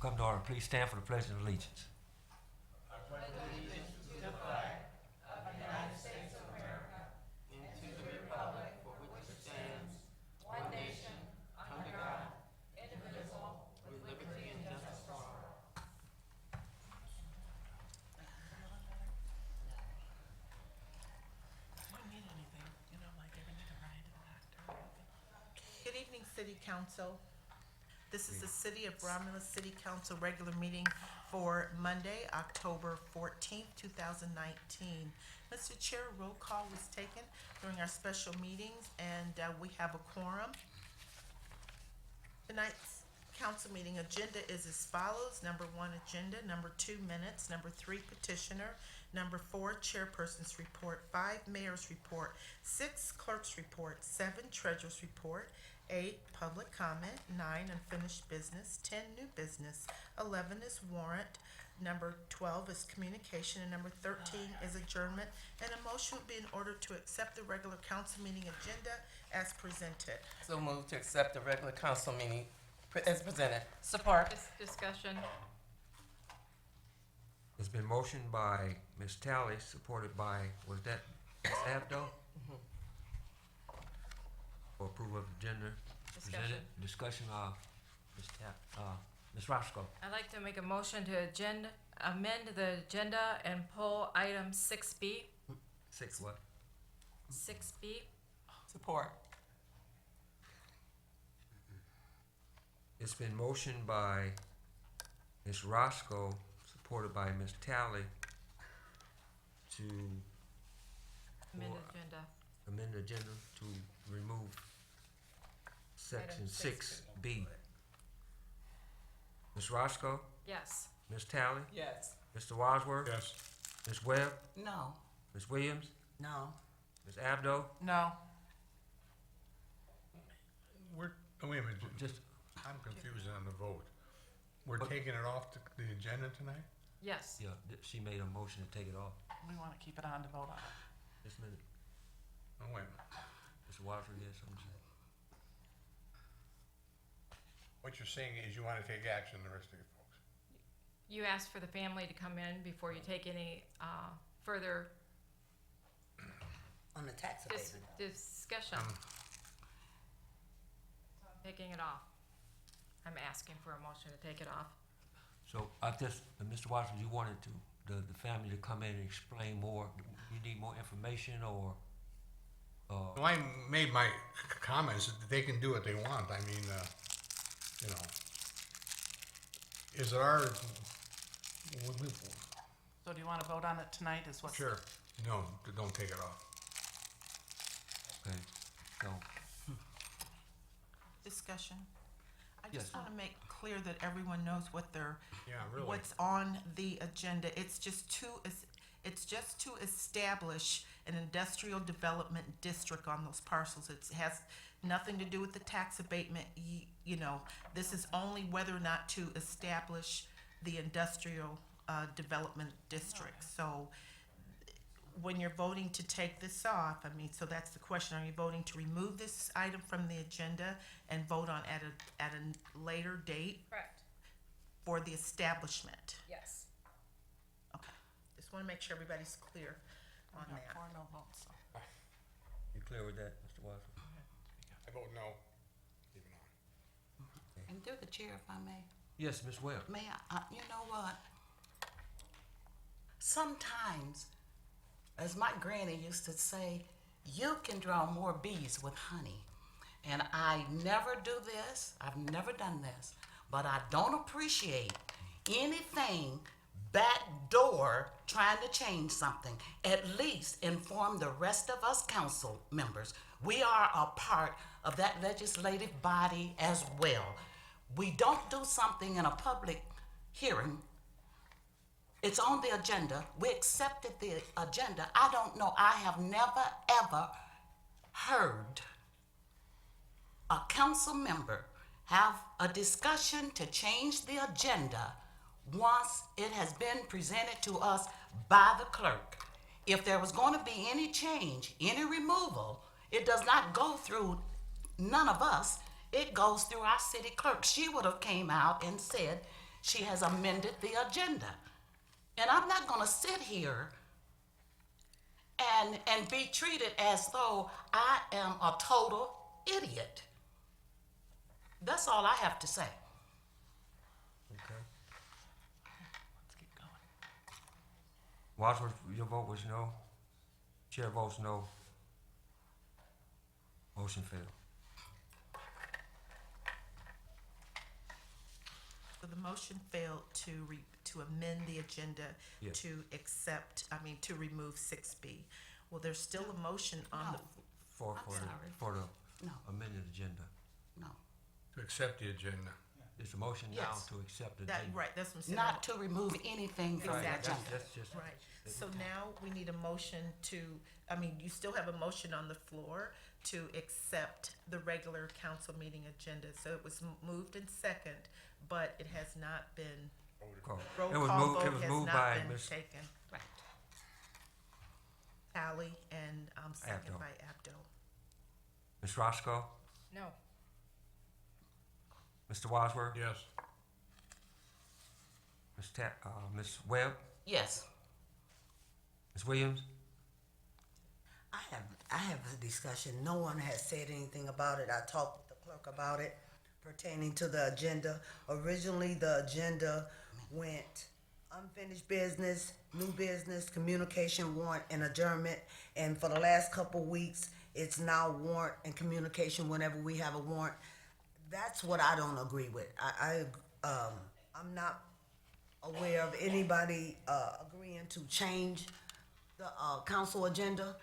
Come to order. Please stand for the Pledge of Allegiance. Good evening, City Council. This is the City of Romulus City Council regular meeting for Monday, October 14th, 2019. Mr. Chair, roll call was taken during our special meetings, and we have a quorum. Tonight's council meeting agenda is as follows. Number 1, agenda. Number 2, minutes. Number 3, petitioner. Number 4, chairperson's report. 5, mayor's report. 6, clerk's report. 7, treasurer's report. 8, public comment. 9, unfinished business. 10, new business. 11 is warrant. Number 12 is communication, and number 13 is adjournment. And a motion would be in order to accept the regular council meeting agenda as presented. So move to accept the regular council meeting as presented. Support. Discussion. It's been motioned by Ms. Talley, supported by, was that Ms. Abdo? For approval of agenda presented. Discussion, Ms. Roscoe. I'd like to make a motion to amend the agenda and pull item 6B. 6 what? 6B. Support. It's been motioned by Ms. Roscoe, supported by Ms. Talley, to Amend For- agenda. amend the agenda to remove section Item 6B. Ms. Roscoe, Yes. Ms. Talley, Yes. Mr. Wadsworth, Yes. Ms. Webb, No. Ms. Williams, No. Ms. Abdo. No. Wait a minute, Just, I'm confused on the vote. We're What? taking it off the agenda tonight? Yes. yeah, she made a motion to take it off. We want to keep it on to vote on. Just a minute. Oh, wait a minute. Mr. Wadsworth, you had something to say? What you're saying is you want to take action, the rest of you folks. You asked for the family to come in before you take any further On the tax abatement. discussion. Taking it off. I'm asking for a motion to take it off. So I just, Mr. Wadsworth, you wanted the family to come in and explain more. You need more information or, Well, I made my comments, that they can do what they want. I mean, you know, is it our, So do you want to vote on it tonight is what? sure, no, don't take it off. okay, so, Discussion. I Yes. just want to make clear that everyone knows what they're Yeah, really. what's on the agenda. It's just to establish an industrial development district on those parcels. It has nothing to do with the tax abatement. You know, this is only whether or not to establish the industrial development district. So when you're voting to take this off, I mean, so that's the question. Are you voting to remove this item from the agenda and vote on at a later date Correct. for the establishment? Yes. Okay, just want to make sure everybody's clear on No, that. or no votes. So. you clear with that, Mr. Wadsworth? I vote no. Leave it on. And through the chair, if I may. Yes, Ms. Webb. May I, you know what? Sometimes, as my granny used to say, you can draw more bees with honey. And I never do this, I've never done this, but I don't appreciate anything backdoor trying to change something. At least inform the rest of us council members. We are a part of that legislative body as well. We don't do something in a public hearing. It's on the agenda. We accepted the agenda. I don't know. I have never, ever heard a council member have a discussion to change the agenda once it has been presented to us by the clerk. If there was going to be any change, any removal, it does not go through none of us. It goes through our city clerk. She would have came out and said she has amended the agenda. And I'm not gonna sit here and be treated as though I am a total idiot. That's all I have to say. Okay. Wadsworth, your vote was no. Chair votes no. Motion failed. So the motion failed to amend the agenda Yes. to to remove 6B. Well, there's still a motion on the, For I'm sorry. for the No, amended agenda. no. To accept the agenda. It's a motion now Yes. to accept the that, agenda. right, that's what I'm saying. Not to remove anything from the Right, Exactly. agenda. that's just. Right, so now we need a motion to, you still have a motion on the floor to accept the regular council meeting agenda. So it was moved in second, but it has not been, Call. roll It was call moved- it vote was has moved not by been Ms. taken. Right. Tally and, second Abdo. by Abdo. Ms. Roscoe, No. Mr. Wadsworth, Yes. Ms. Webb, Yes. Ms. Williams, I have a discussion. No one has said anything about it. I talked with the clerk about it pertaining to the agenda. Originally, the agenda went unfinished business, new business, communication, warrant, and adjournment. And for the last couple weeks, it's now warrant and communication whenever we have a warrant. That's what I don't agree with. I'm not aware of anybody agreeing to change the council agenda.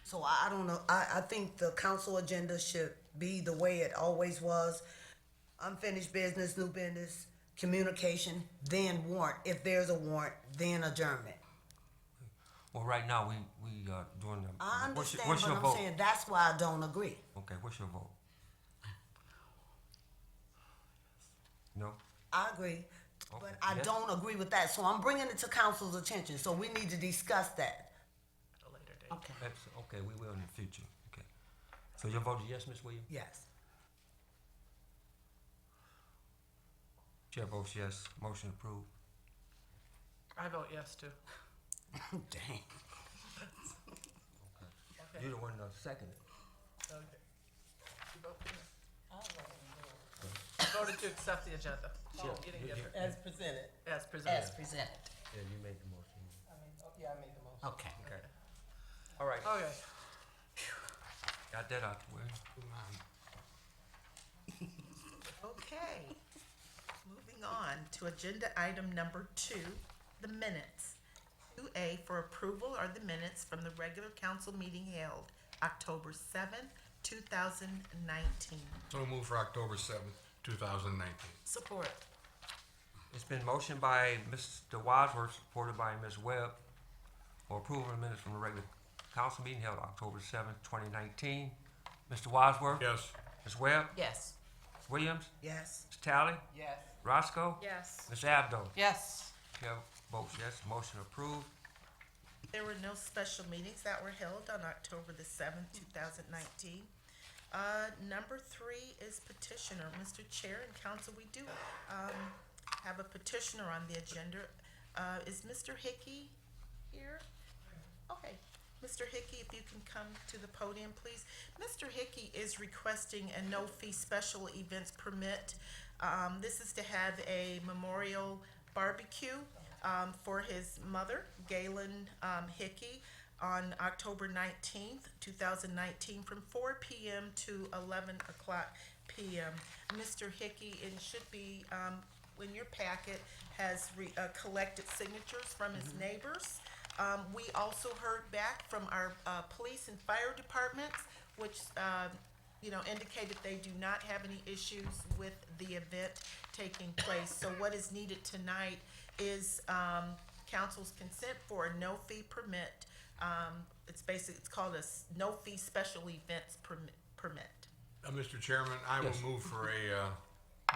So I don't know, I think the council agenda should be the way it always was. Unfinished business, new business, communication, then warrant. If there's a warrant, then adjournment. well, right now, we doing the. I what's your- understand, What's but your I'm vote? saying that's why I don't agree. Okay, what's your vote? No? I agree, Okay, but I yes. don't agree with that. So I'm bringing it to council's attention, so we need to discuss that. At a later date. Okay. Okay, we will in the future, okay. So your vote is yes, Ms. Williams? Yes. Chair votes yes, motion approved. I vote yes too. Dang. You're the one that seconded. Okay. You vote for me? You voted to accept the agenda. Sure. You didn't get it. As presented. As presented. As presented. Yeah, you made the motion. Yeah, I made the motion. Okay. Okay. All right, Okay. got that out the way. Okay, moving on to agenda item number 2, the minutes. 2A for approval are the minutes from the regular council meeting held October 7th, 2019. So move for October 7th, 2019. Support. It's been motioned by Mr. Wadsworth, supported by Ms. Webb, for approval of minutes from the regular council meeting held October 7th, 2019. Mr. Wadsworth? Yes. Ms. Webb? Yes. Ms. Williams? Yes. Ms. Tally? Yes. Roscoe? Yes. Ms. Abdo? Yes. Chair votes yes, motion approved. There were no special meetings that were held on October the 7th, 2019. Number 3 is petitioner. Mr. Chair and council, we do have a petitioner on the agenda. Is Mr. Hickey here? Okay. Mr. Hickey, if you can come to the podium, please. Mr. Hickey is requesting a no-fee special events permit. This is to have a memorial barbecue for his mother, Galen Hickey, on October 19th, 2019, from 4 p.m. to 11 o'clock p.m. Mr. Hickey, it should be, in your packet, has collected signatures from his neighbors. We also heard back from our police and fire departments, which indicated they do not have any issues with the event taking place. So what is needed tonight is council's consent for a no-fee permit. It's called a no-fee special events permit. Mr. Chairman, I Yes. will move for a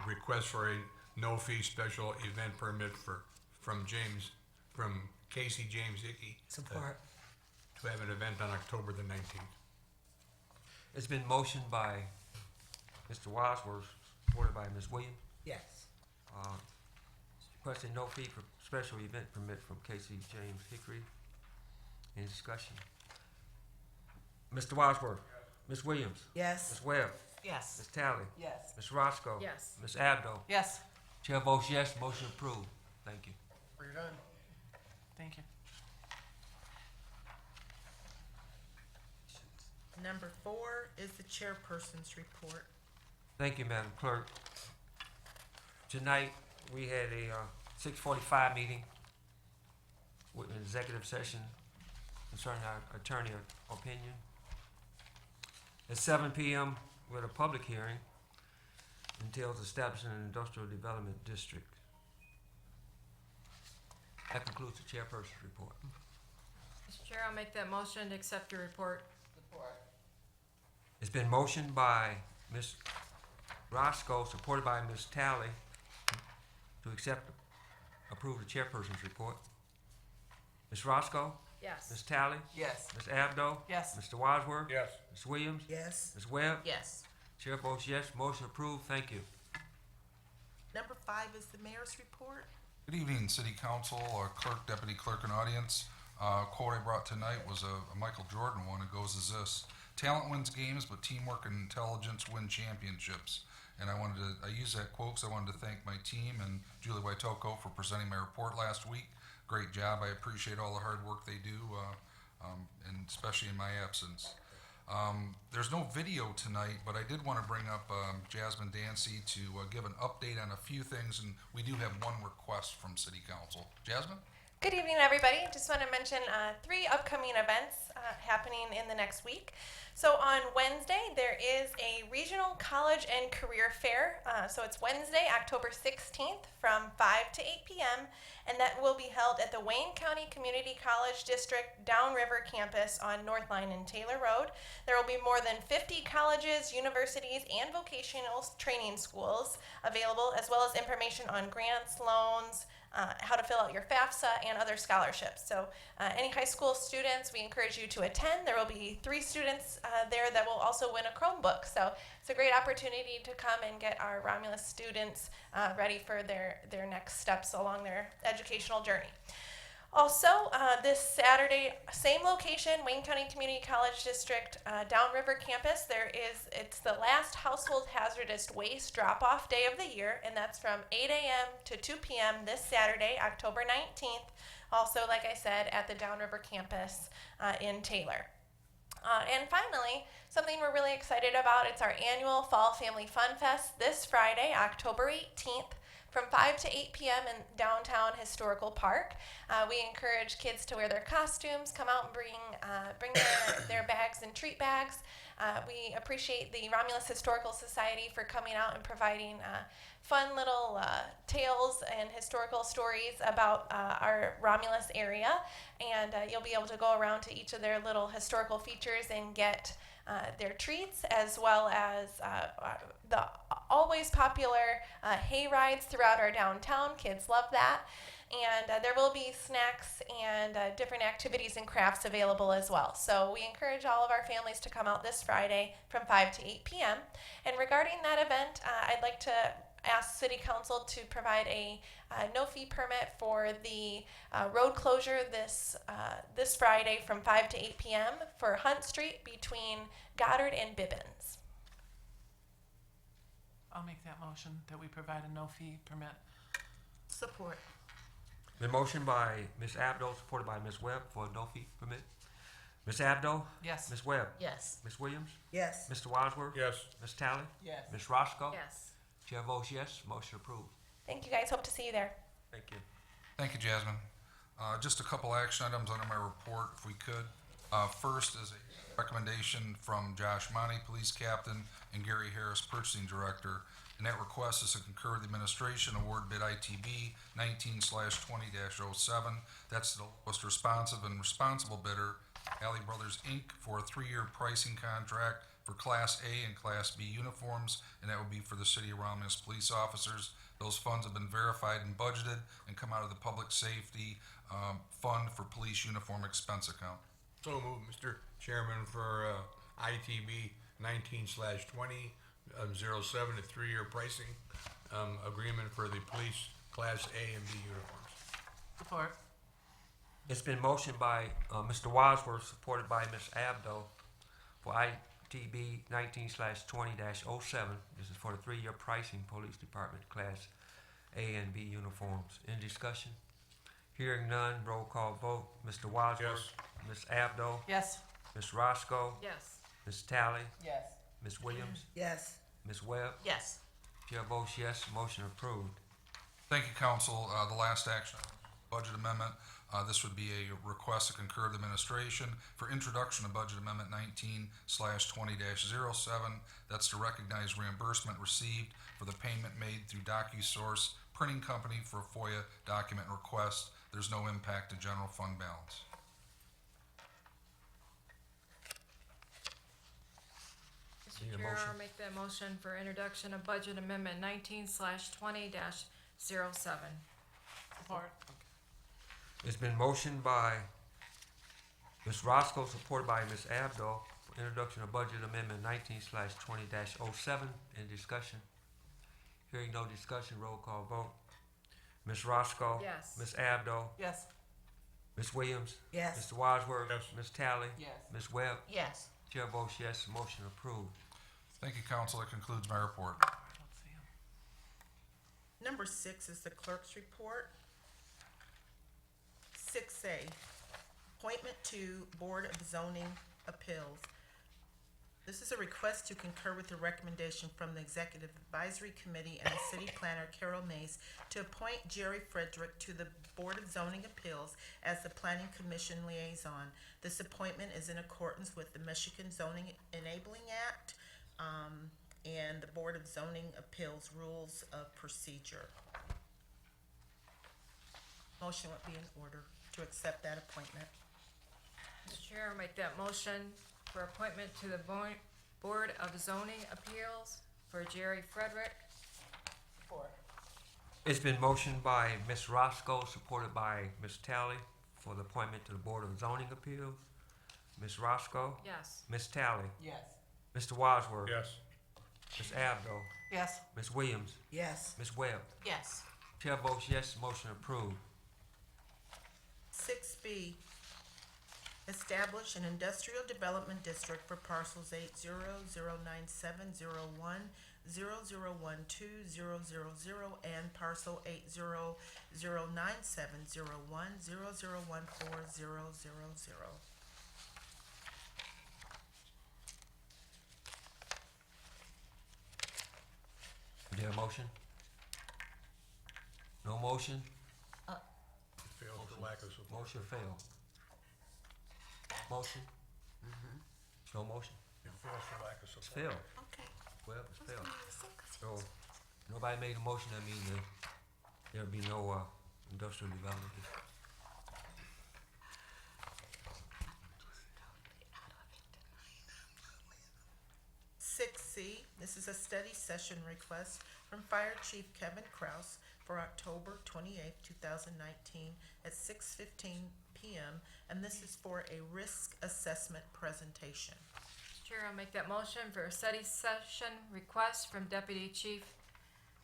request for a no-fee special event permit from Casey James Hickey. Support. To have an event on October the 19th. It's been motioned by Mr. Wadsworth, supported by Ms. Williams, Yes. requesting no fee for special event permit from Casey James Hickory. Any discussion? Mr. Wadsworth? Ms. Williams? Yes. Ms. Webb? Yes. Ms. Tally? Yes. Ms. Roscoe? Yes. Ms. Abdo? Yes. Chair votes yes, motion approved. Thank you. We're done. Thank you. Number 4 is the chairperson's report. Thank you, Madam Clerk. Tonight, we had a 6:45 meeting with an executive session concerning our attorney opinion. At 7 p.m., we had a public hearing entails establishing an industrial development district. That concludes the chairperson's report. Mr. Chair, I'll make that motion to accept your report. It's been motioned by Ms. Roscoe, supported by Ms. Tally, to approve the chairperson's report. Ms. Roscoe? Yes. Ms. Tally? Yes. Ms. Abdo? Yes. Mr. Wadsworth? Yes. Ms. Williams? Yes. Ms. Webb? Yes. Chair votes yes, motion approved, thank you. Number 5 is the mayor's report. Good evening, City Council, Clerk, Deputy Clerk, and audience. Quote I brought tonight was a Michael Jordan one. It goes as this: talent wins games, but teamwork and intelligence win championships. And I used that quote because I wanted to thank my team and Julie Waitoko for presenting my report last week. Great job. I appreciate all the hard work they do, and especially in my absence. There's no video tonight, but I did want to bring up Jasmine Dancy to give an update on a few things, and we do have one request from City Council. Jasmine? Good evening, everybody. Just want to mention 3 upcoming events happening in the next week. So on Wednesday, there is a regional college and career fair. So it's Wednesday, October 16th from 5 to 8 p.m. And that will be held at the Wayne County Community College District Downriver campus on North Line and Taylor Road. There will be more than 50 colleges, universities, and vocational training schools available, as well as information on grants, loans, how to fill out your FAFSA, and other scholarships. So any high school students, we encourage you to attend. There will be 3 students there that will also win a Chromebook. So it's a great opportunity to come and get our Romulus students ready for their next steps along their educational journey. Also, this Saturday, same location, Wayne County Community College District, Downriver campus, it's the last household hazardous waste drop-off day of the year, and that's from 8 a.m. to 2 p.m. this Saturday, October 19th, also, like I said, at the Downriver campus in Taylor. And finally, something we're really excited about, it's our annual Fall Family Fun Fest this Friday, October 18th, from 5 to 8 p.m. in downtown Historical Park. We encourage kids to wear their costumes, come out and bring their bags and treat bags. We appreciate the Romulus Historical Society for coming out and providing fun little tales and historical stories about our Romulus area. And you'll be able to go around to each of their little historical features and get their treats, as well as the always popular hay rides throughout our downtown. Kids love that. And there will be snacks and different activities and crafts available as well. So we encourage all of our families to come out this Friday from 5 to 8 p.m. And regarding that event, I'd like to ask City Council to provide a no-fee permit for the road closure this Friday from 5 to 8 p.m. for Hunt Street between Goddard and Bibbins. I'll make that motion that we provide a no-fee permit. Support. Been motioned by Ms. Abdo, supported by Ms. Webb for a no-fee permit. Ms. Abdo? Yes. Ms. Webb? Yes. Ms. Williams? Yes. Mr. Wadsworth? Yes. Ms. Tally? Yes. Ms. Roscoe? Yes. Chair votes yes, motion approved. Thank you guys. Hope to see you there. Thank you. Thank you, Jasmine. Just a couple action items under my report, if we could. First is a recommendation from Josh Monty, Police Captain, and Gary Harris, Purchasing Director. And that request is to concur with the administration award bid ITB 19/20-07. That's the lowest responsive and responsible bidder, Alley Brothers, Inc., for a 3-year pricing contract for Class A and Class B uniforms, and that would be for the City of Romulus police officers. Those funds have been verified and budgeted and come out of the Public Safety Fund for Police Uniform Expense Account. So moved, Mr. Chairman, for ITB 19/20 07, a 3-year pricing agreement for the police Class A and B uniforms. Support. It's been motioned by Mr. Wadsworth, supported by Ms. Abdo, for ITB 19/20-07. This is for the 3-year pricing Police Department Class A and B uniforms. In discussion? Hearing none, roll call vote. Mr. Wadsworth? Ms. Abdo? Yes. Ms. Roscoe? Yes. Ms. Talley? Yes. Ms. Williams? Yes. Ms. Webb? Yes. Chair votes yes, motion approved. Thank you, council. The last action, budget amendment. This would be a request to concur the administration for introduction of budget amendment 19/20-07. That's to recognize reimbursement received for the payment made through DocuSource Printing Company for a FOIA document request. There's no impact to general fund balance. Need a Mr. Chair, motion? I'll make that motion for introduction of budget amendment 19/20-07. Support. It's been motioned by Ms. Roscoe, supported by Ms. Abdo, for introduction of budget amendment 19/20-07. In discussion? Hearing no discussion, roll call vote. Ms. Roscoe? Yes. Ms. Abdo? Yes. Ms. Williams? Yes. Mr. Wadsworth? Yes. Ms. Talley? Yes. Ms. Webb? Yes. Chair votes yes, motion approved. Thank you, council. That concludes my report. Number 6 is the clerk's report. 6A, appointment to Board of Zoning Appeals. This is a request to concur with the recommendation from the Executive Advisory Committee and the City Planner Carol Mace to appoint Jerry Frederick to the Board of Zoning Appeals as the Planning Commission liaison. This appointment is in accordance with the Michigan Zoning Enabling Act and the Board of Zoning Appeals Rules of Procedure. Motion would be in order to accept that appointment. Mr. Chair, I'll make that motion for appointment to the Board of Zoning Appeals for Jerry Frederick. Support. It's been motioned by Ms. Roscoe, supported by Ms. Talley, for the appointment to the Board of Zoning Appeals. Ms. Roscoe? Yes. Ms. Talley? Yes. Mr. Wadsworth? Yes. Ms. Abdo? Yes. Ms. Williams? Yes. Ms. Webb? Yes. Chair votes yes, motion approved. 6B, establish an industrial development district for parcels 80,097,01, 0012,000, and parcel 80,097,01, 0014,000. Is there a motion? No motion? Failed for lack of support. Motion failed. Motion? No motion? It fails for lack of It's support. failed. Okay. Well, it's failed. So, nobody made a motion, that means that there'll be no, industrial development. 6C, this is a study session request from Fire Chief Kevin Kraus for October 28, 2019 at 6:15 p.m. And this is for a risk assessment presentation. Mr. Chair, I'll make that motion for a study session request from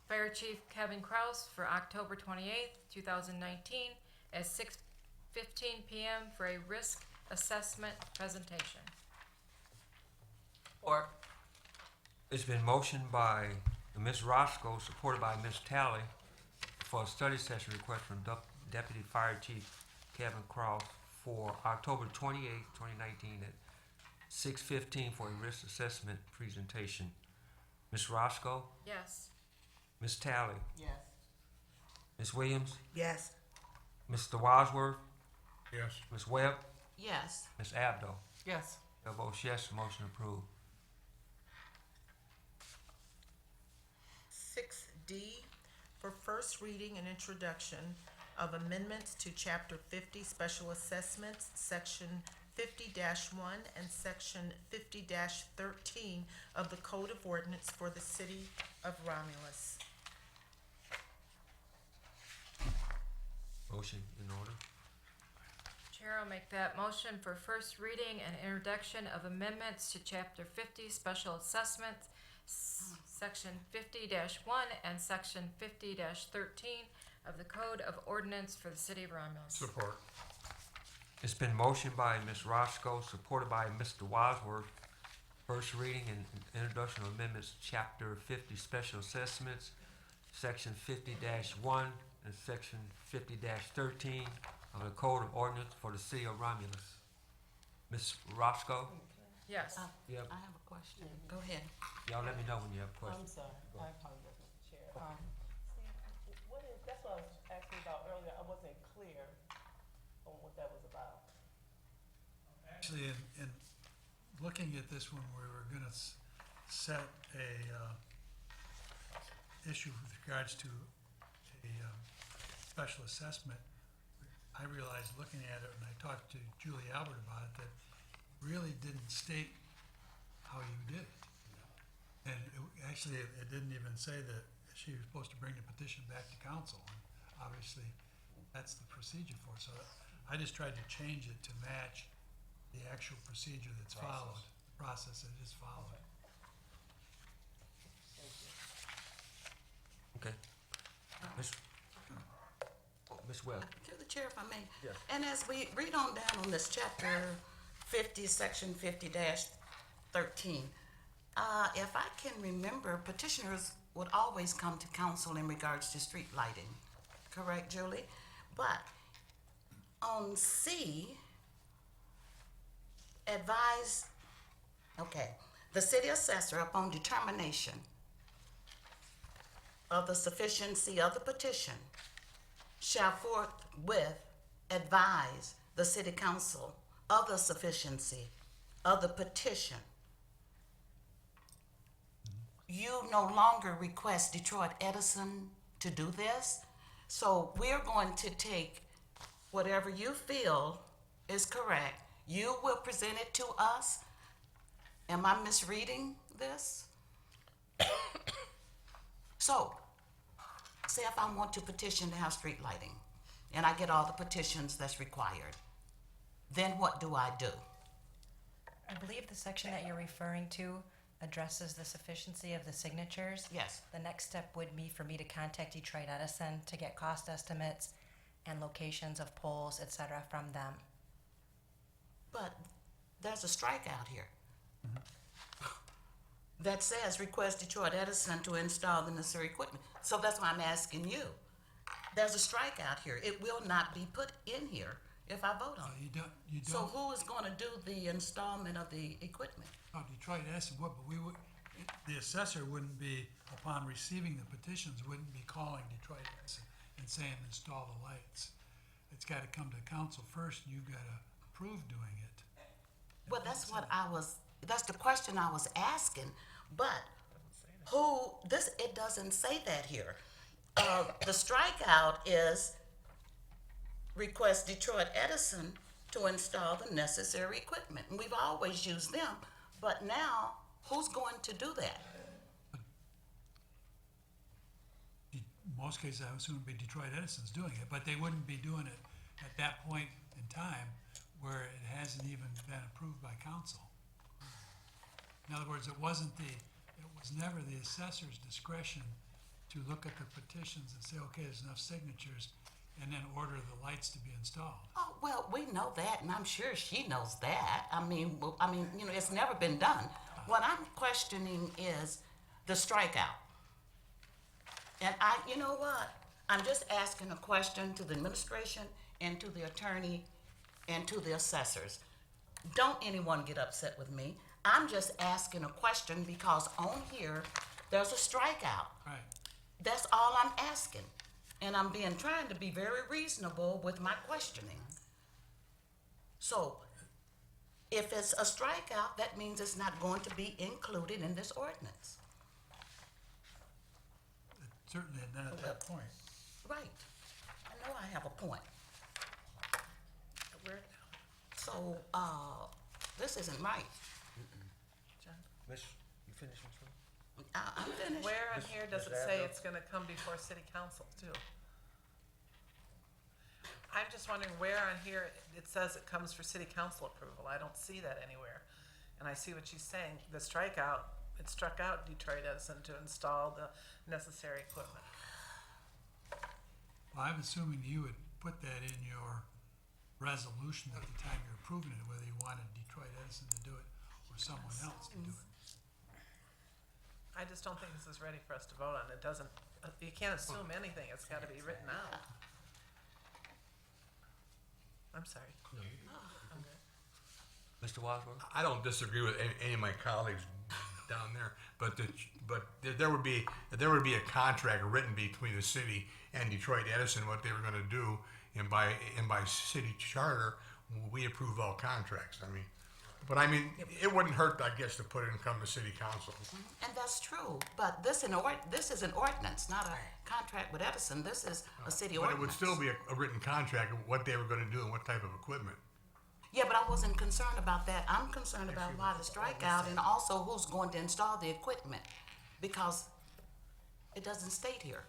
Fire Chief Kevin Kraus for October 28th, 2019 at 6:15 p.m. for a risk assessment presentation. Support. It's been motioned by Ms. Roscoe, supported by Ms. Talley, for a study session request from Deputy Fire Chief Kevin Cross for October 28, 2019 at 6:15 for a risk assessment presentation. Ms. Roscoe, Yes. Ms. Talley, Yes. Ms. Williams, Yes. Mr. Wadsworth, Yes. Ms. Webb, Yes. Ms. Abdo. Yes. Chair votes yes, motion approved. 6D, for first reading and introduction of amendments to Chapter 50 Special Assessments, Section 50-1 and Section 50-13 of the Code of Ordinance for the City of Romulus. Motion in order. Chair, I'll make that motion for first reading and introduction of amendments to Chapter 50 Special Assessments, Section 50-1 and Section 50-13 of the Code of Ordinance for the City of Romulus. Support. It's been motioned by Ms. Roscoe, supported by Mr. Wadsworth. First reading and introduction of amendments, Chapter 50, Special Assessments, Section 50-1 and Section 50-13 of the Code of Ordinance for the City of Romulus. Ms. Roscoe, Yes. yep. I have a question. Go ahead. Y'all let me know when you have questions. sorry, I apologize, Mr. Chair. Steve, what is, that's what I was asking about earlier, I wasn't clear on what that was about. Actually, in looking at this one, we were gonna set a, issue with regards to a, special assessment. I realized looking at it, and I talked to Julie Albert about it, that really didn't state how you did it. And actually, it didn't even say that she was supposed to bring the petition back to council. And obviously, that's the procedure for it. So I just tried to change it to match the actual procedure that's followed, the process that is followed. Okay. Ms. Webb. Through the chair, if I may. Yes. And as we read on down on this chapter 50, section 50-13, if I can remember, petitioners would always come to council in regards to street lighting. Correct, Julie? But on C, advise, okay, the city assessor upon determination of the sufficiency of the petition shall forthwith advise the city council of the sufficiency of the petition. You no longer request Detroit Edison to do this, so we're going to take whatever you feel is correct. You will present it to us. Am I misreading this? So, say if I want to petition to have street lighting, and I get all the petitions that's required, then what do I do? I believe the section that you're referring to addresses the sufficiency of the signatures. Yes. The next step would be for me to contact Detroit Edison to get cost estimates and locations of poles, et cetera, from them. But there's a strikeout here that says request Detroit Edison to install the necessary equipment. So that's why I'm asking you. There's a strikeout here. It will not be put in here if I vote on it. You So don't, who is going to do the installment of the equipment? oh, Detroit Edison would, but we would, the assessor wouldn't be, upon receiving the petitions, wouldn't be calling Detroit Edison and saying install the lights. It's gotta come to council first, and you gotta approve doing it. Well, that's the question I was asking, but who, it doesn't say that here. The strikeout is request Detroit Edison to install the necessary equipment. And we've always used them, but now, who's going to do that? In most cases, I assume it'd be Detroit Edison's doing it, but they wouldn't be doing it at that point in time where it hasn't even been approved by council. In other words, it was never the assessor's discretion to look at the petitions and say, okay, there's enough signatures, and then order the lights to be installed. Oh, well, we know that, and I'm sure she knows that. I mean, it's never been done. What I'm questioning is the strikeout. And you know what? I'm just asking a question to the administration and to the attorney and to the assessors. Don't anyone get upset with me. I'm just asking a question because on here, there's a strikeout. Right. That's all I'm asking. And I'm trying to be very reasonable with my questioning. So, if it's a strikeout, that means it's not going to be included in this ordinance. Certainly not at that point. Right. I know I have a point. So, this isn't right. Miss, you finished, Ms. Webb? I'm finished. Where on here does it Ms. say Abdo? it's gonna come before city council too? I'm just wondering where on here it says it comes for city council approval. I don't see that anywhere. And I see what she's saying, the strikeout it struck out Detroit Edison to install the necessary equipment. Well, I'm assuming you would put that in your resolution at the time you're approving it, whether you wanted Detroit Edison to do it or someone else to do it. I just don't think this is ready for us to vote on. It doesn't, you can't assume anything. It's gotta be written out. I'm sorry. Mr. Wadsworth? I don't disagree with any of my colleagues down there, but there would be a contract written between the city and Detroit Edison what they were going to do, and by city charter we approve all contracts. I mean, but I mean it wouldn't hurt, I guess, to put it and come to city council. And that's true, but this is an ordinance, not a contract with Edison. This is a city But ordinance. it would still be a written contract of what they were going to do and what type of equipment. Yeah, but I wasn't concerned about that. I'm concerned about why the strikeout and also who's going to install the equipment, because it doesn't state here.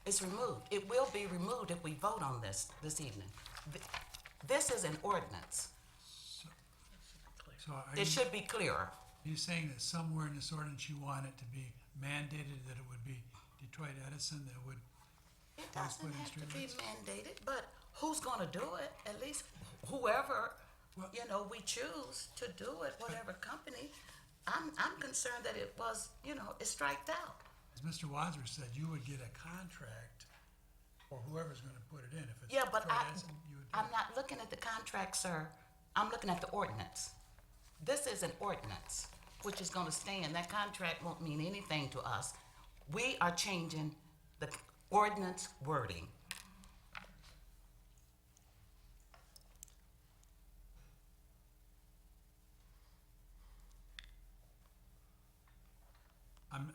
It's removed. It will be removed if we vote on this evening. This is an ordinance. So are It should be clearer. you saying that somewhere in this ordinance you want it to be mandated that it would be Detroit Edison that would, It Let's doesn't put in have to be streetlights. mandated, but who's gonna do it? At least whoever, Well- we choose to do it, whatever company. I'm concerned that it was, it's striked out. as Mr. Wadsworth said, you would get a contract for whoever's gonna put it in. If it's Yeah, but Detroit Edison, you would do I'm it. not looking at the contract, sir. I'm looking at the ordinance. This is an ordinance, which is gonna stand. That contract won't mean anything to us. We are changing the ordinance wording.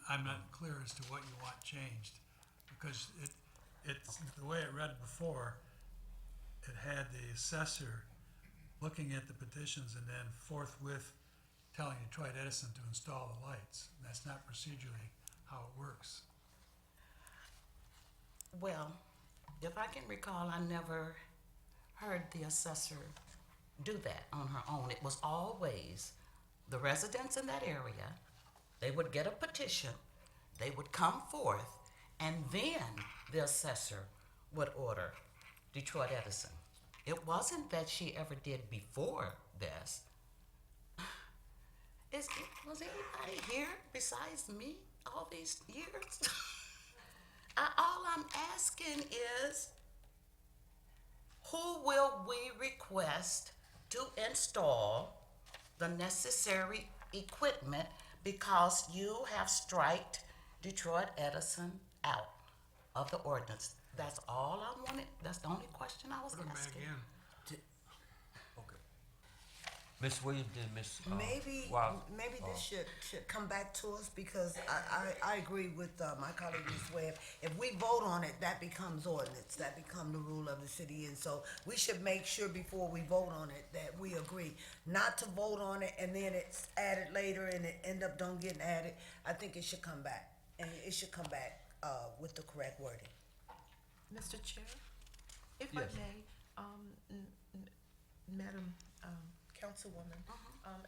I'm not clear as to what you want changed, because it's, the way it read before, it had the assessor looking at the petitions and then forthwith telling Detroit Edison to install the lights. That's not procedurally how it works. Well, if I can recall, I never heard the assessor do that on her own. It was always the residents in that area. They would get a petition, they would come forth, and then the assessor would order Detroit Edison. It wasn't that she ever did before this. Was anybody here besides me all these years? All I'm asking is, who will we request to install the necessary equipment, because you have striked Detroit Edison out of the ordinance? That's all I wanted. That's the only question I was Put them back asking. in. Okay. Ms. Williams and Ms. Maybe this should come back to us, because I agree with my colleague Ms. Webb. If we vote on it, that becomes ordinance, that becomes the rule of the city, and so we should make sure before we vote on it that we agree not to vote on it and then it's added later and it end up don't getting added. I think it should come back, and it should come back with the correct wording. Mr. Chair, if Yes. I may, Madam Councilwoman,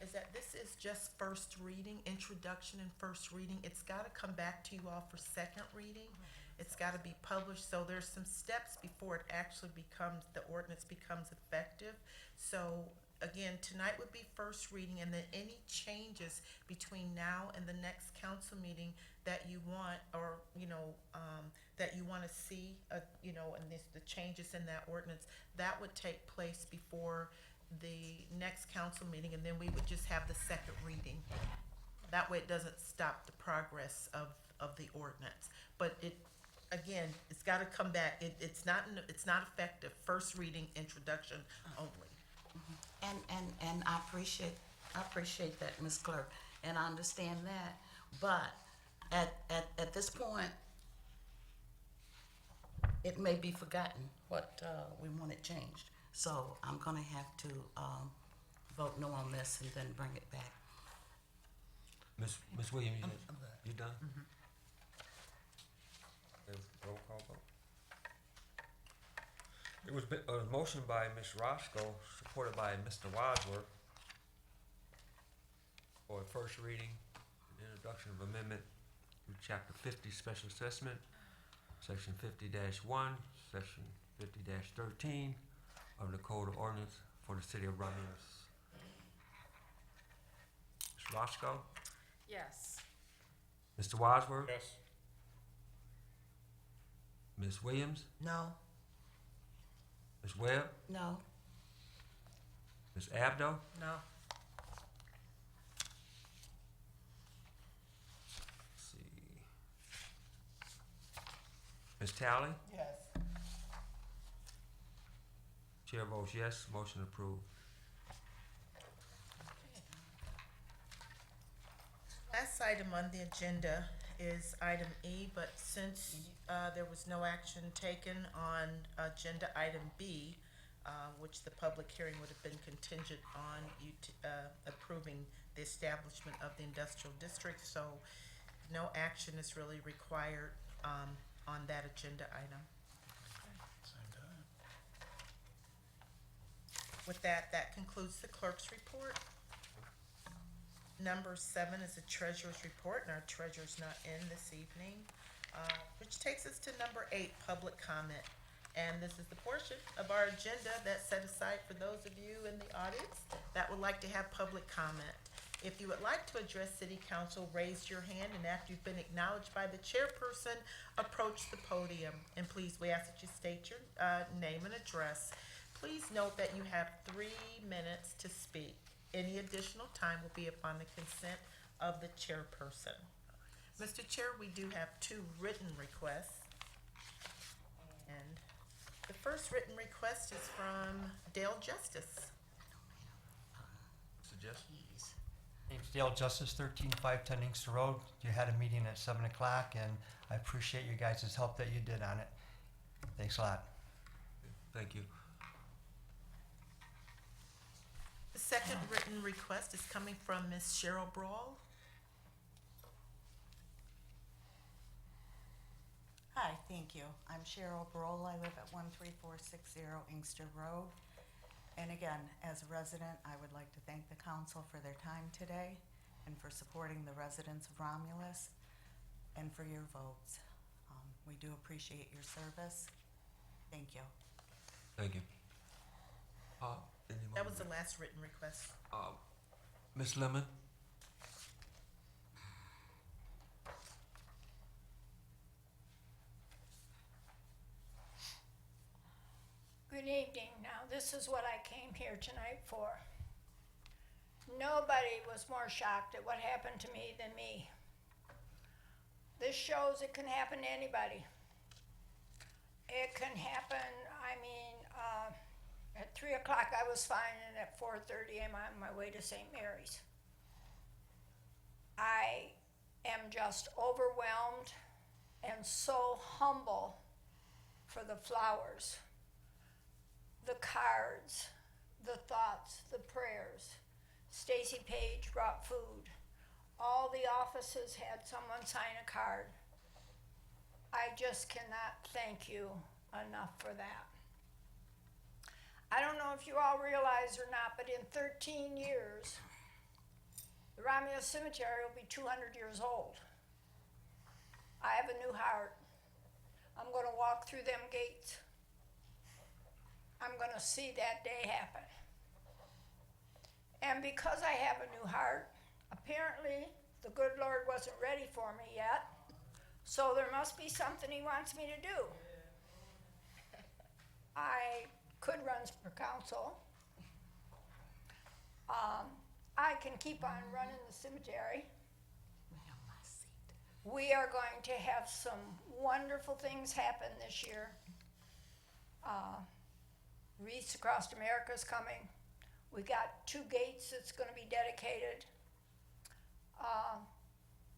is that this is just first reading, introduction and first reading. It's got to come back to you all for second reading. It's got to be published, so there's some steps before it actually becomes, the ordinance becomes effective. So again, tonight would be first reading, and then any changes between now and the next council meeting that you want, or, that you want to see, and the changes in that ordinance, that would take place before the next council meeting, and then we would just have the second reading. That way it doesn't stop the progress of the ordinance. But it's got to come back. It's not effective. First reading, introduction only. And I appreciate that, Ms. Clerk, and I understand that. But at this point, it may be forgotten what we wanted changed. So I'm gonna have to vote no on this and then bring it back. Ms. Williams, you done? Okay, roll call vote. It was a motion by Ms. Roscoe, supported by Mr. Wadsworth, for first reading introduction of amendment to chapter 50 special assessment, section 50-1, section 50-13 of the Code of Ordinance for the city of Romulus. Ms. Roscoe? Yes. Mr. Wadsworth? Yes. Ms. Williams? No. Ms. Webb? No. Ms. Abdo? No. Let's see. Ms. Tally? Yes. Chair votes yes, motion approved. Last item on the agenda is item E, but since there was no action taken on agenda item B, which the public hearing would have been contingent on you approving the establishment of the industrial district, so no action is really required on that agenda item. Same time. With that, that concludes the clerk's report. Number 7 is the treasurer's report, and our treasurer's not in this evening, which takes us to number 8, public comment. And this is the portion of our agenda that's set aside for those of you in the audience that would like to have public comment. If you would like to address city council, raise your hand, and after you've been acknowledged by the chairperson, approach the podium. And please, we ask that you state your name and address. Please note that you have 3 minutes to speak. Any additional time will be upon the consent of the chairperson. Mr. Chair, we do have 2 written requests. And the first written request is from Dale Justice. Suggest? Name's Dale Justice, 13510 Inkster Road. You had a meeting at 7 o'clock, and I appreciate you guys' help that you did on it. Thanks a lot. Thank you. The second written request is coming from Ms. Cheryl Brawl. Hi, thank you. I'm Cheryl Broll. I live at 13460 Inkster Road. And again, as a resident, I would like to thank the council for their time today and for supporting the residents of Romulus and for your votes. We do appreciate your service. Thank you. Thank you. That was the last written request. Ms. Lemon? Good evening. Now, this is what I came here tonight for. Nobody was more shocked at what happened to me than me. This shows it can happen to anybody. It can happen, at 3 o'clock I was fine, and at 4:30 I'm on my way to St. Mary's. I am just overwhelmed and so humble for the flowers, the cards, the thoughts, the prayers. Stacy Page brought food. All the offices had someone sign a card. I just cannot thank you enough for that. I don't know if you all realize or not, but in 13 years, the Romulus Cemetery will be 200 years old. I have a new heart. I'm going to walk through them gates. I'm going to see that day happen. And because I have a new heart, apparently the good Lord wasn't ready for me yet, so there must be something he wants me to do. I could run for council. I can keep on running the cemetery. We are going to have some wonderful things happen this year. Wreaths Across America is coming. We got 2 gates that's going to be dedicated.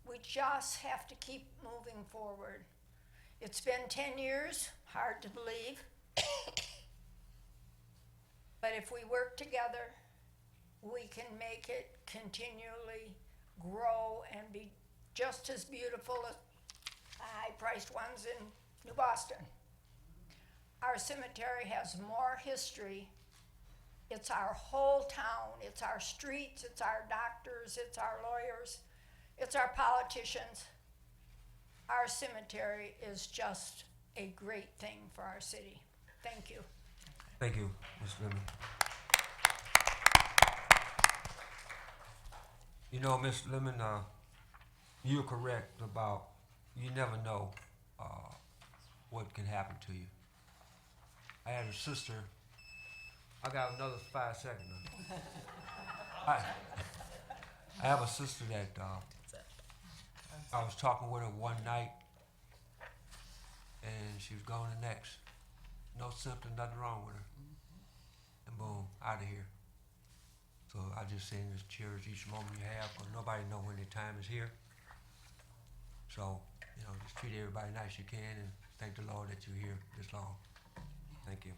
We just have to keep moving forward. It's been 10 years, hard to believe. But if we work together, we can make it continually grow and be just as beautiful as the high-priced ones in New Boston. Our cemetery has more history. It's our whole town. It's our streets. It's our doctors. It's our lawyers. It's our politicians. Our cemetery is just a great thing for our city. Thank you. Thank you, Ms. Lemon. You know, Ms. Lemon, you're correct about you never know what can happen to you. I had a sister. I got another 5 seconds. I have a sister that I was talking with her one night, and she was gone the next. No symptom, nothing wrong with her. And boom, out of here. So I just saying just cherish each moment you have, because nobody know when their time is here. So, you know, just treat everybody nice you can, and thank the Lord that you're here this long. Thank you.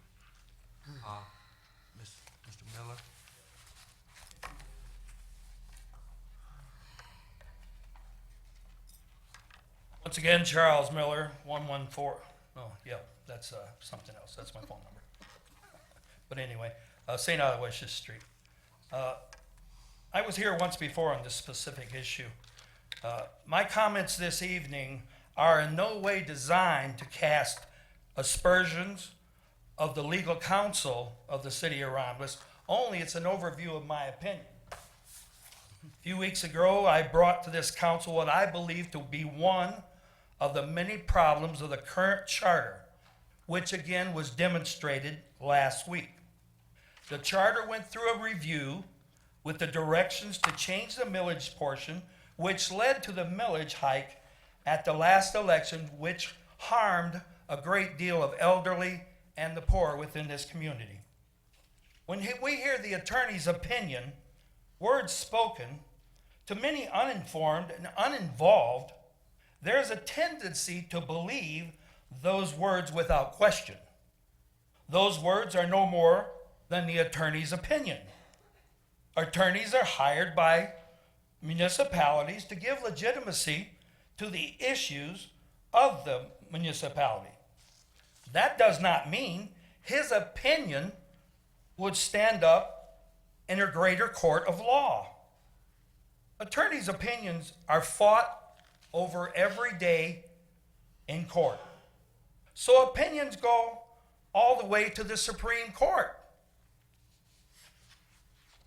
Mr. Miller? Once again, Charles Miller, 114. Oh, yeah, that's something else. That's my phone number. But anyway, St. Aloysius Street. I was here once before on this specific issue. My comments this evening are in no way designed to cast aspersions of the legal counsel of the city of Romulus. Only it's an overview of my opinion. A few weeks ago, I brought to this council what I believe to be one of the many problems of the current charter, which again was demonstrated last week. The charter went through a review with the directions to change the millage portion, which led to the millage hike at the last election, which harmed a great deal of elderly and the poor within this community. When we hear the attorney's opinion, words spoken, to many uninformed and uninvolved, there's a tendency to believe those words without question. Those words are no more than the attorney's opinion. Attorneys are hired by municipalities to give legitimacy to the issues of the municipality. That does not mean his opinion would stand up in a greater court of law. Attorneys' opinions are fought over every day in court. So opinions go all the way to the Supreme Court.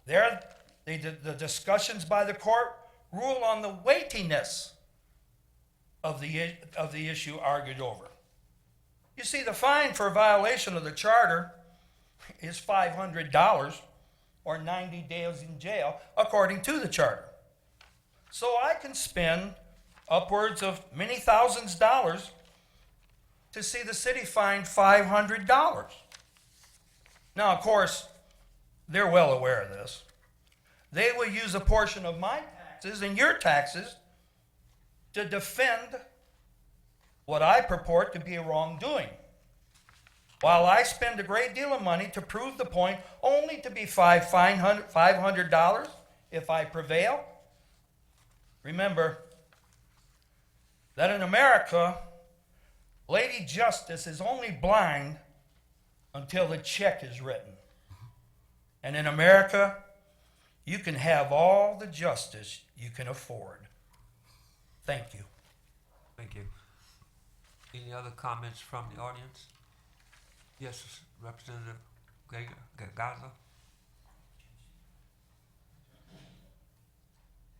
There, the discussions by the court rule on the weightiness of the issue argued over. You see, the fine for violation of the charter is $500 or 90 days in jail, according to the charter. So I can spend upwards of many thousands of dollars to see the city fined $500. Now, of course, they're well aware of this. They will use a portion of my taxes and your taxes to defend what I purport to be a wrongdoing, while I spend a great deal of money to prove the point, only to be $500 if I prevail. Remember that in America, Lady Justice is only blind until the check is written. And in America, you can have all the justice you can afford. Thank you. Thank you. Any other comments from the audience? Yes, Representative Gaza.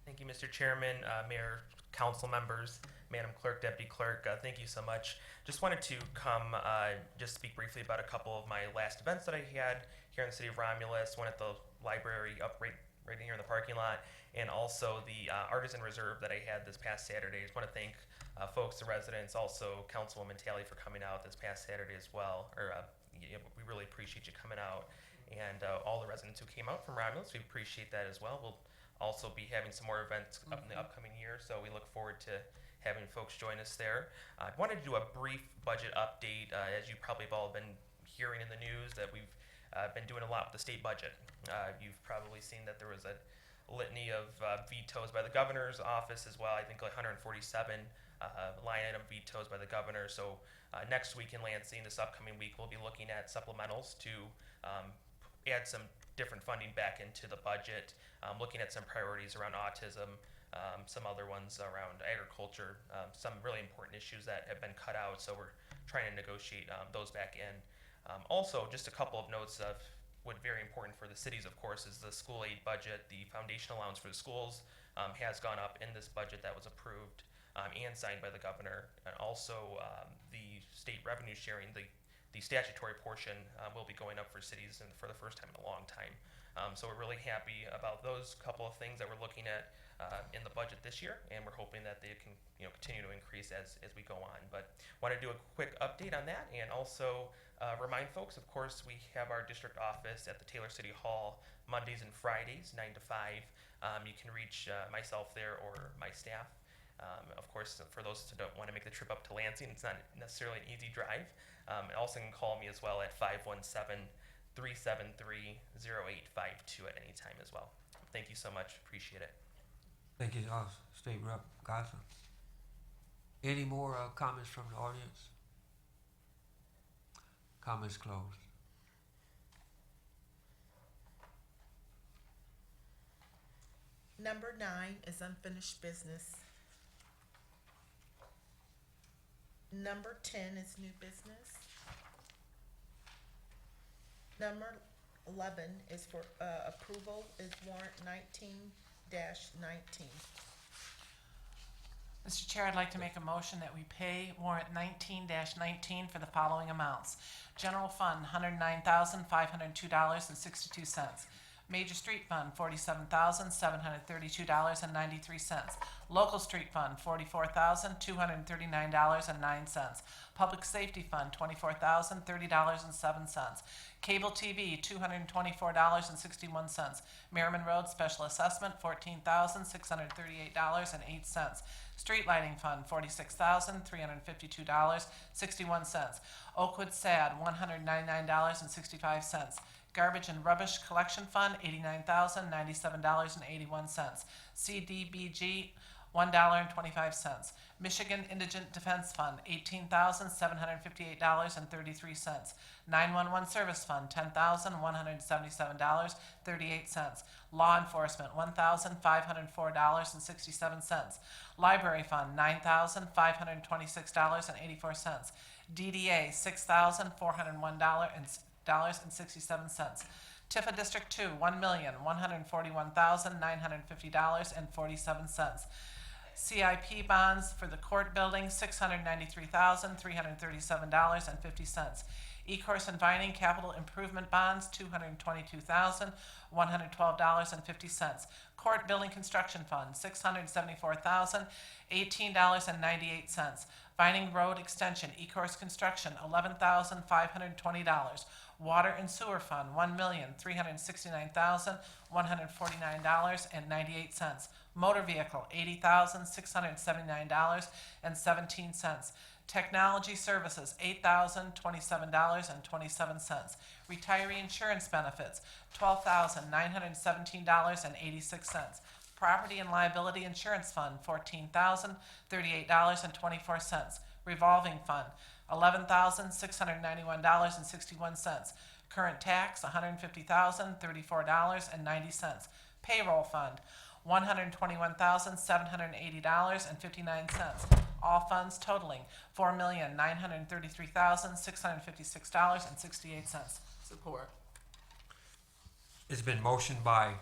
Thank you, Mr. Chairman, Mayor, council members, Madam Clerk, Deputy Clerk. Thank you so much. Just wanted to come just speak briefly about a couple of my last events that I had here in the city of Romulus, one at the library up right here in the parking lot, and also the Artisan Reserve that I had this past Saturday. I just want to thank folks, the residents, also Councilwoman Talley for coming out this past Saturday as well. We really appreciate you coming out, and all the residents who came out from Romulus, we appreciate that as well. We'll also be having some more events up in the upcoming year, so we look forward to having folks join us there. I wanted to do a brief budget update. As you probably have all been hearing in the news, that we've been doing a lot with the state budget. You've probably seen that there was a litany of vetoes by the governor's office as well. I think like 147 line item vetoes by the governor. So next week in Lansing, this upcoming week, we'll be looking at supplementals to add some different funding back into the budget, looking at some priorities around autism, some other ones around agriculture, some really important issues that have been cut out. So we're trying to negotiate those back in. Also, just a couple of notes of what very important for the cities, of course, is the school aid budget. The foundation allowance for the schools has gone up in this budget that was approved and signed by the governor. And also, the state revenue sharing, the statutory portion will be going up for cities and for the first time in a long time. So we're really happy about those couple of things that we're looking at in the budget this year, and we're hoping that they can continue to increase as we go on. But want to do a quick update on that, and also remind folks, of course, we have our district office at the Taylor City Hall Mondays and Fridays, 9 to 5. You can reach myself there or my staff. Of course, for those who don't want to make the trip up to Lansing, it's not necessarily an easy drive. Also can call me as well at 517-373-0852 at any time as well. Thank you so much. Appreciate it. Thank you, State Rep Gossett. Any more comments from the audience? Comments closed. Number 9 is unfinished business. Number 10 is new business. Number 11 is for approval is warrant 19-19. Mr. Chair, I'd like to make a motion that we pay warrant 19-19 for the following amounts. General Fund, $109,502.62. Major Street Fund, $47,732.93. Local Street Fund, $44,239.09. Public Safety Fund, $24,030.07. Cable TV, $224.61. Merriman Road Special Assessment, $14,638.08. Street Lighting Fund, $46,352.61. Oakwood SAD, $199.65. Garbage and Rubbish Collection Fund, $89,097.81. CDBG, $1.25. Michigan Indigent Defense Fund, $18,758.33. 911 Service Fund, $10,177.38. Law Enforcement, $1,504.67. Library Fund, $9,526.84. DDA, $6,401.67. Tifa District 2, $1,141,950.47. CIP bonds for the court building, $693,337.50. E-course and Vining capital improvement bonds, $222,112.50. Court building construction fund, $674,018.98. Vining Road extension, e-course construction, $11,520. Water and sewer fund, $1,369,149.98. Motor vehicle, $80,679.17. Technology services, $8,027.27. Retiree insurance benefits, $12,917.86. Property and liability insurance fund, $14,038.24. Revolving fund, $11,691.61. Current tax, $150,034.90. Payroll fund, $121,780.59. All funds totaling $4,933,656.68. Support. It's been motioned by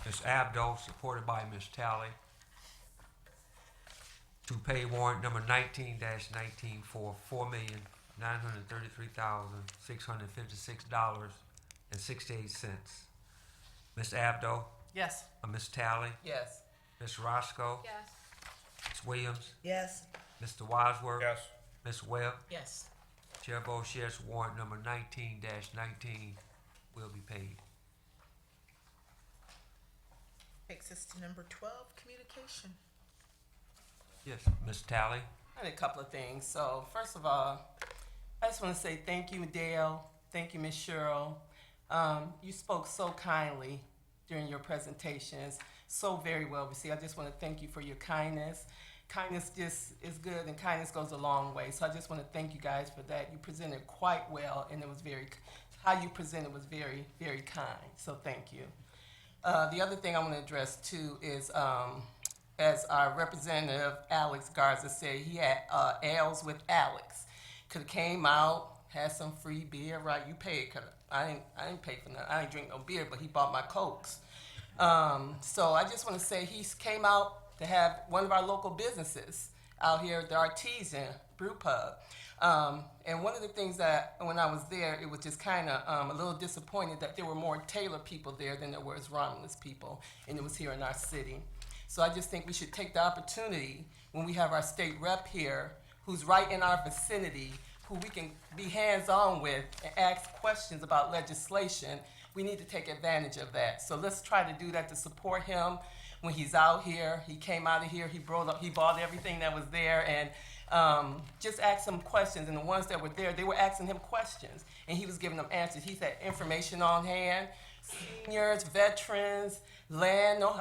Ms. Abdo, supported by Ms. Talley, to pay warrant number 19-19 for $4,933,656.68. Ms. Abdo, Yes. Ms. Talley, Yes. Ms. Roscoe, Yes. Ms. Williams, Yes. Mr. Wadsworth, Yes. Ms. Webb. Yes. Chair votes yes, warrant number 19-19 will be paid. Takes us to number 12, communication. Yes, Ms. Talley. I had a couple of things. So first of all, I just want to say thank you, Dale. Thank you, Ms. Cheryl. You spoke so kindly during your presentations, so very well received. I just want to thank you for your kindness. Kindness just is good, and kindness goes a long way. So I just want to thank you guys for that. You presented quite well, and it was how you presented was very, very kind. So thank you. The other thing I want to address too is as our representative Alex Garza said, he had ales with Alex. Could have came out, had some free beer, right? You paid, cause I didn't pay for nothing. I didn't drink no beer, but he bought my Cokes. So I just want to say he came out to have one of our local businesses out here at the Artesian Brew Pub. And one of the things that when I was there, it was just kind of a little disappointed that there were more Taylor people there than there was Romulus people, and it was here in our city. So I just think we should take the opportunity when we have our state rep here, who's right in our vicinity, who we can be hands-on with and ask questions about legislation. We need to take advantage of that. So let's try to do that to support him when he's out here. He came out of here, he bought everything that was there, and just ask some questions. And the ones that were there, they were asking him questions, and he was giving them answers. He had information on hand. Seniors, veterans, landowners,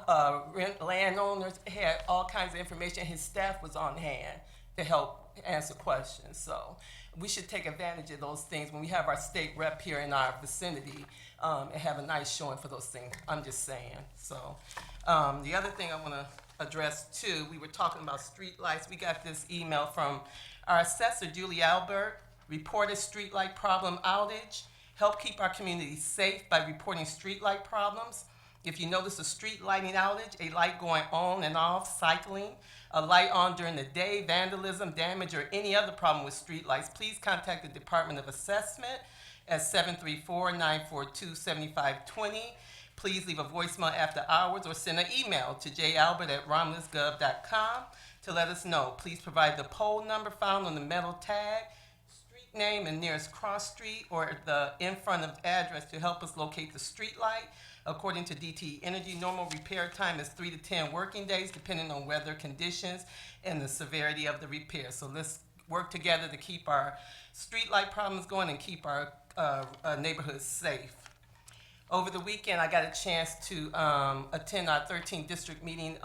had all kinds of information. His staff was on hand to help answer questions. So we should take advantage of those things when we have our state rep here in our vicinity, and have a nice showing for those things. I'm just saying. So the other thing I want to address too, we were talking about street lights. We got this email from our assessor, Julie Albert, reported street light problem outage. Help keep our community safe by reporting street light problems. If you notice a street lighting outage, a light going on and off, cycling, a light on during the day, vandalism, damage, or any other problem with street lights, please contact the Department of Assessment at 734-942-7520. Please leave a voicemail after hours or send an email tojalbert@romulusgov.com to let us know. Please provide the pole number found on the metal tag, street name and nearest cross street or the in front of address to help us locate the street light. According to DTE Energy, normal repair time is 3 to 10 working days, depending on weather conditions and the severity of the repair. So let's work together to keep our street light problems going and keep our neighborhoods safe. Over the weekend, I got a chance to attend our 13th district meeting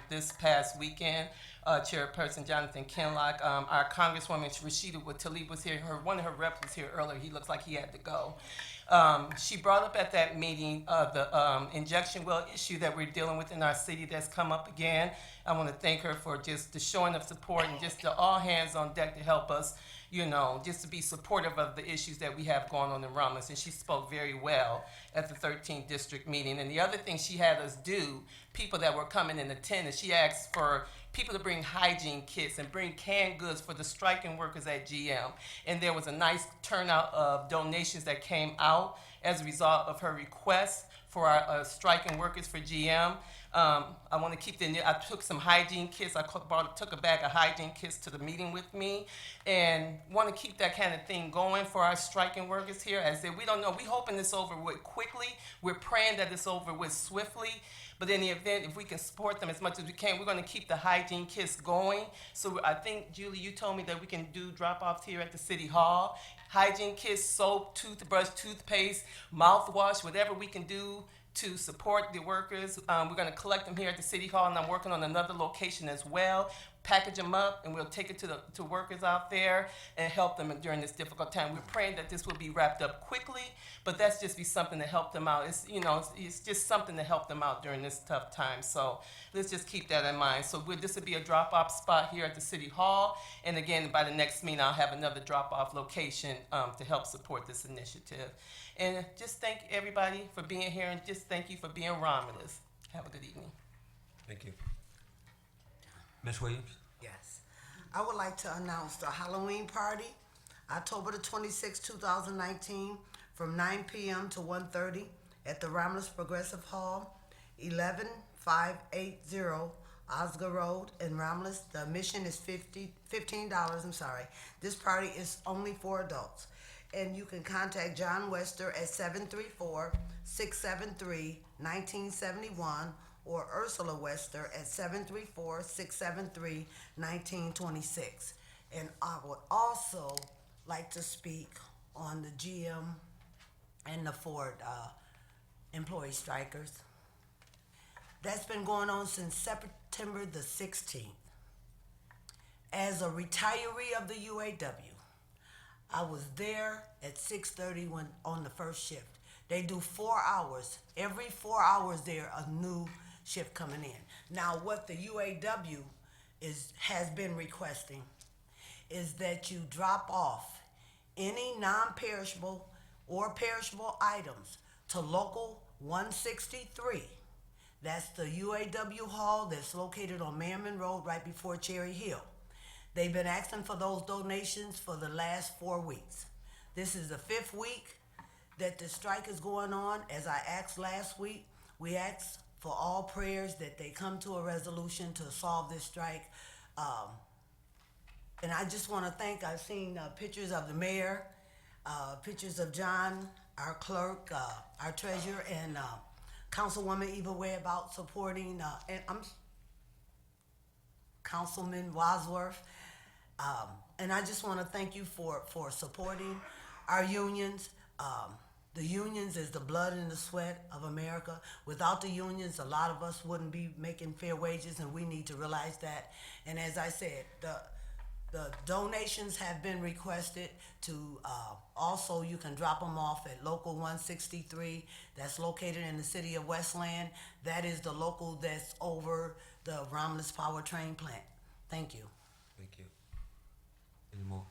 this past weekend. Chairperson Jonathan Kinlock, our Congresswoman Rashida Tlaib was here. One of her reps was here earlier. He looks like he had to go. She brought up at that meeting the injection well issue that we're dealing with in our city that's come up again. I want to thank her for just the showing of support and just the all hands on deck to help us, just to be supportive of the issues that we have going on in Romulus. And she spoke very well at the 13th district meeting. And the other thing she had us do, people that were coming in attendance, she asked for people to bring hygiene kits and bring canned goods for the striking workers at GM. And there was a nice turnout of donations that came out as a result of her request for our striking workers for GM. I want to keep I took some hygiene kits. I took a bag of hygiene kits to the meeting with me, and want to keep that kind of thing going for our striking workers here. As we don't know, we hoping it's over with quickly. We're praying that it's over with swiftly. But in the event, if we can support them as much as we can, we're going to keep the hygiene kits going. So I think, Julie, you told me that we can do drop-offs here at the City Hall. Hygiene kits, soap, toothbrush, toothpaste, mouthwash, whatever we can do to support the workers. We're going to collect them here at the City Hall, and I'm working on another location as well. Package them up, and we'll take it to workers out there and help them during this difficult time. We're praying that this will be wrapped up quickly, but that's just be something to help them out. It's just something to help them out during this tough time. So let's just keep that in mind. So this will be a drop-off spot here at the City Hall, and again, by the next meeting, I'll have another drop-off location to help support this initiative. And just thank everybody for being here, and just thank you for being Romulus. Have a good evening. Thank you. Ms. Williams? Yes. I would like to announce the Halloween party, October the 26th, 2019, from 9 p.m. to 1:30 at the Romulus Progressive Hall, 11580 Oscar Road in Romulus. The admission is $15. This party is only for adults. And you can contact John Wester at 734-673-1971 or Ursula Wester at 734-673-1926. And I would also like to speak on the GM and the Ford employee strikers. That's been going on since September the 16th. As a retiree of the UAW, I was there at 6:30 when on the first shift. They do 4 hours. Every 4 hours there, a new shift coming in. Now, what the UAW has been requesting is that you drop off any non-perishable or perishable items to local 163. That's the UAW hall that's located on Merriman Road right before Cherry Hill. They've been asking for those donations for the last 4 weeks. This is the 5th week that the strike is going on. As I asked last week, we asked for all prayers that they come to a resolution to solve this strike. And I just want to thank, I've seen pictures of the mayor, pictures of John, our clerk, our treasurer, and Councilwoman Eva Way about supporting, and Councilman Wadsworth. And I just want to thank you for supporting our unions. The unions is the blood and the sweat of America. Without the unions, a lot of us wouldn't be making fair wages, and we need to realize that. And as I said, the donations have been requested to, also you can drop them off at Local 163. That's located in the city of Westland. That is the local that's over the Romulus Powertrain plant. Thank you. Thank you. Any more?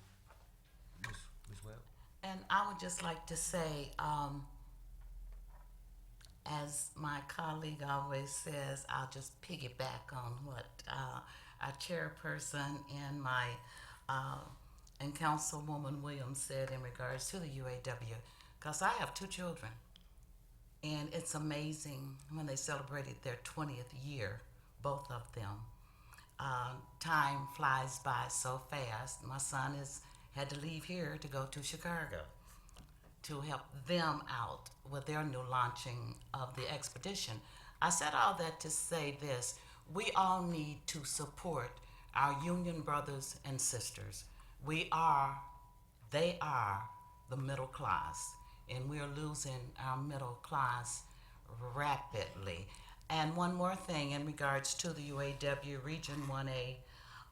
Ms. Webb? And I would just like to say, as my colleague always says, I'll just piggyback on what our chairperson and my and Councilwoman Williams said in regards to the UAW, because I have 2 children, and it's amazing when they celebrated their 20th year, both of them. Time flies by so fast. My son had to leave here to go to Chicago to help them out with their new launching of the expedition. I said all that to say this: we all need to support our union brothers and sisters. They are the middle class, and we're losing our middle class rapidly. And one more thing in regards to the UAW Region 1A,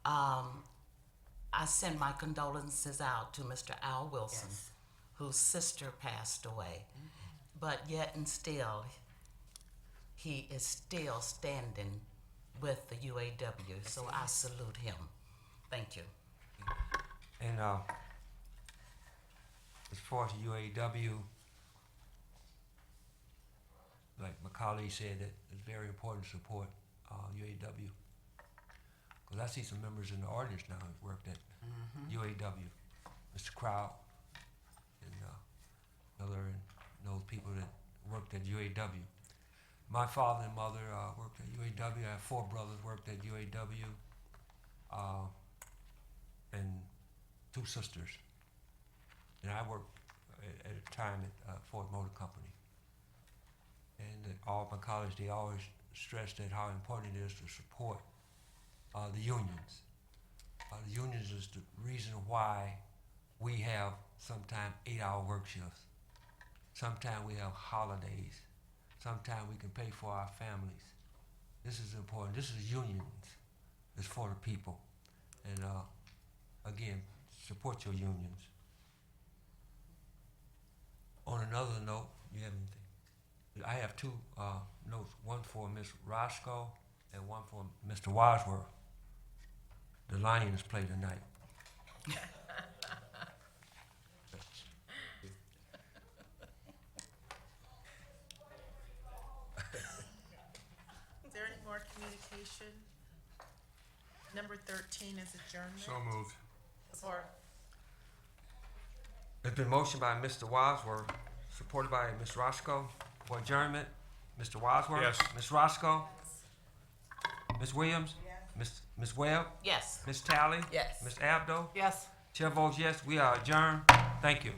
I send my condolences out to Mr. Al Wilson, Yes. whose sister passed away. But yet and still, he is still standing with the UAW, so I salute him. Thank you. And as far as the UAW, like my colleague said, that it's very important to support UAW. Because I see some members in the audience now who've worked at UAW. Mr. Crowd and Miller and those people that worked at UAW. My father and mother worked at UAW. I have 4 brothers worked at UAW, and 2 sisters. And I worked at a time at Ford Motor Company. And at all my college, they always stressed that how important it is to support the unions. The unions is the reason why we have sometimes 8-hour work shifts. Sometimes we have holidays. Sometimes we can pay for our families. This is important. This is unions. It's for the people. And again, support your unions. On another note, you have anything? I have 2 notes, one for Ms. Roscoe and one for Mr. Wadsworth. The Lions play tonight. Is there any more communication? Number 13 is adjournment. So moved. Support. It's been motioned by Mr. Wadsworth, supported by Ms. Roscoe, for adjournment. Mr. Wadsworth? Yes. Ms. Roscoe? Ms. Williams? Ms. Webb? Yes. Ms. Talley? Yes. Ms. Abdo? Yes. Chair votes yes. We are adjourned. Thank you.